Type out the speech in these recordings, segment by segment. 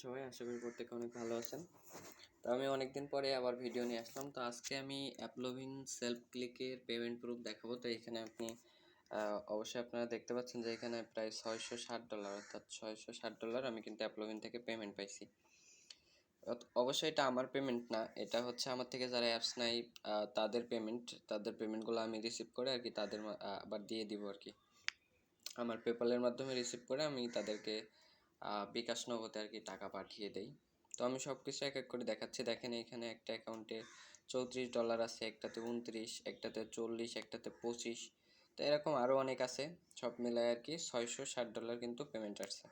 সবাই? আশা করি প্রত্যেকে অনেক ভালো আছেন। তো আমি অনেকদিন পরে আবার ভিডিও নিয়ে আসলাম। তো আজকে আমি অ্যাপলোভিন সেলফ ক্লিকের পেমেন্ট প্রুফ দেখাবো। তো এখানে আপনি অবশ্যই আপনারা দেখতে পাচ্ছেন যে এখানে প্রায় $660 অর্থাৎ $660 আমি কিন্তু অ্যাপলোভিন থেকে পেমেন্ট পাইছি। অবশ্যই এটা আমার পেমেন্ট না, এটা হচ্ছে আমার থেকে যারা অ্যাপস নাই তাদের পেমেন্টগুলো আমি রিসিভ করে আর কি তাদের আবার দিয়ে দিব আর কি। আমার পেপ্যালের মাধ্যমে রিসিভ করে আমি তাদেরকে বিকাশ নগদে আর কি টাকা পাঠিয়ে দেই। তো আমি সব কিছু এক এক করে দেখাচ্ছি। দেখেন এখানে একটা অ্যাকাউন্টে $34 আছে, একটাতে 29, একটাতে 40, একটাতে 25। তো এরকম আরও অনেক আছে, সব মিলায় আর কি $660 কিন্তু পেমেন্ট আসছে।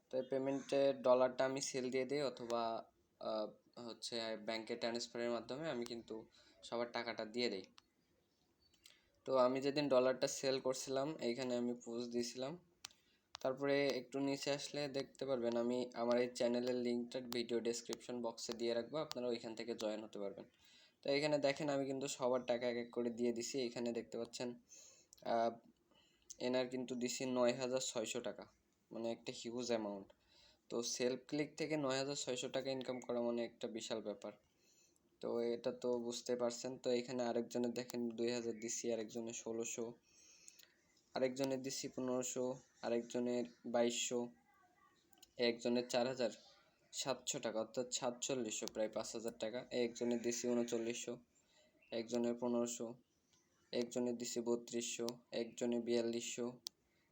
তো এই পেমেন্টের ডলারটা আমি সেল দিয়ে দিই অথবা হচ্ছে ব্যাংকে ট্রান্সফারের মাধ্যমে আমি কিন্তু সবার টাকাটা দিয়ে দিই। তো আমি যেদিন ডলারটা সেল করছিলাম এইখানে আমি পোস্ট দিয়েছিলাম। তারপরে একটু নিচে আসলে দেখতে পারবেন আমি আমার এই চ্যানেলের লিঙ্কটা ভিডিও ডেসক্রিপশন বক্সে দিয়ে রাখবো, আপনারা ওইখান থেকে জয়েন হতে পারবেন। তো এখানে দেখেন আমি কিন্তু সবার টাকা এক এক করে দিয়ে দিছি। এখানে দেখতে পাচ্ছেন এনার কিন্তু দিছি 9,600 টাকা, মানে একটা হিউজ অ্যামাউন্ট। তো সেলফ ক্লিক থেকে 9,600 টাকা ইনকাম করা মানে একটা বিশাল ব্যাপার। তো এটা তো বুঝতে পারছেন। তো এখানে আরেকজনের দেখেন 2,000 দিছি, আরেকজনের 1600, আরেকজনের দিছি 1500, আরেকজনের 2200, একজনের 4,700 টাকা অর্থাৎ 4700, প্রায় 5,000 টাকা। একজনের দিছি 3900, একজনের 1500, একজনের দিছি 3200, একজনের 4200,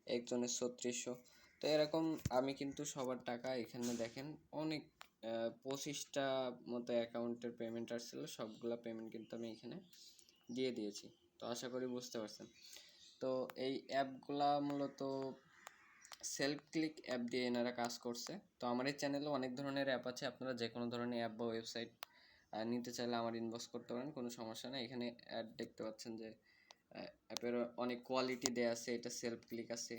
একজনের 3600। তো এরকম আমি কিন্তু সবার টাকা এখানে দেখেন অনেক 25টা মতো অ্যাকাউন্টের পেমেন্ট আসছিল, সবগুলা পেমেন্ট কিন্তু আমি এখানে দিয়ে দিয়েছি। তো আশা করি বুঝতে পারছেন। তো এই অ্যাপগুলা মূলত সেলফ ক্লিক অ্যাপ দিয়ে এনারা কাজ করছে। তো আমার এই চ্যানেলে অনেক ধরনের অ্যাপ আছে, আপনারা যে কোনো ধরনের অ্যাপ বা ওয়েবসাইট নিতে চাইলে আমার ইনবক্স করতে পারেন, কোনো সমস্যা নেই। এখানে অ্যাড দেখতে পাচ্ছেন যে অ্যাপের অনেক কোয়ালিটি দেয়া আছে। এটা সেলফ ক্লিক আছে,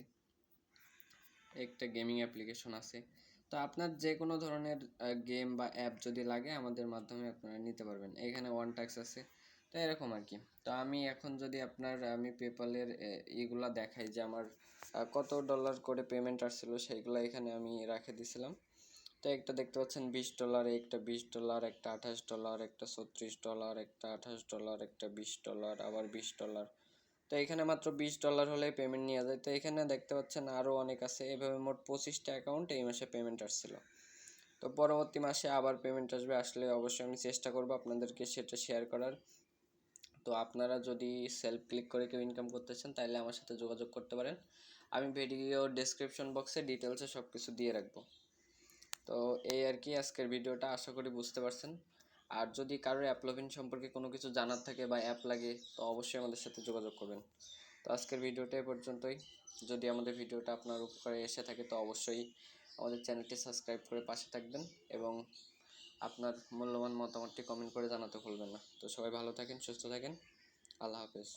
একটা গেমিং অ্যাপ্লিকেশন আছে। তো আপনার যে কোনো ধরনের গেম বা অ্যাপ যদি লাগে আমাদের মাধ্যমে আপনারা নিতে পারবেন। এখানে ওয়ান টাক্স আছে। তো এরকম আর কি। তো আমি এখন যদি আমি পেপ্যালের এগুলা দেখাই যে আমার কত ডলার করে পেমেন্ট আসছিল, সেইগুলো এখানে আমি রেখে দিয়েছিলাম। তো একটা দেখতে পাচ্ছেন $20, একটা $20, একটা $28, একটা $36, একটা $28, একটা $20, আবার $20। তো এখানে মাত্র $20 হলে পেমেন্ট নেওয়া যায়। তো এখানে দেখতে পাচ্ছেন আরও অনেক আছে। এভাবে মোট 25টা অ্যাকাউন্ট এই মাসে পেমেন্ট আসছিল। তো পরবর্তী মাসে আবার পেমেন্ট আসবে, আসলে অবশ্যই আমি চেষ্টা করব আপনাদেরকে সেটা শেয়ার করার। তো আপনারা যদি সেলফ ক্লিক করে কেউ ইনকাম করতে চান তাহলে আমার সাথে যোগাযোগ করতে পারেন। আমি ভিডিও ডেসক্রিপশন বক্সে ডিটেলসে সব কিছু দিয়ে রাখবো। তো এই আর কি আজকের ভিডিওটা, আশা করি বুঝতে পারছেন। আর যদি কারোর অ্যাপলোভিন সম্পর্কে কোনো কিছু জানার থাকে বা অ্যাপ লাগে তো অবশ্যই আমাদের সাথে যোগাযোগ করবেন। তো আজকের ভিডিওটা এ পর্যন্তই। যদি আমাদের ভিডিওটা আপনার উপকারে এসে থাকে তো অবশ্যই আমাদের চ্যানেলটি সাবস্ক্রাইব করে পাশে থাকবেন এবং আপনার মূল্যবান মতামতটি কমেন্ট করে জানাতে ভুলবেন না। তো সবাই ভালো থাকেন, সুস্থ থাকেন। আল্লাহ হাফেজ।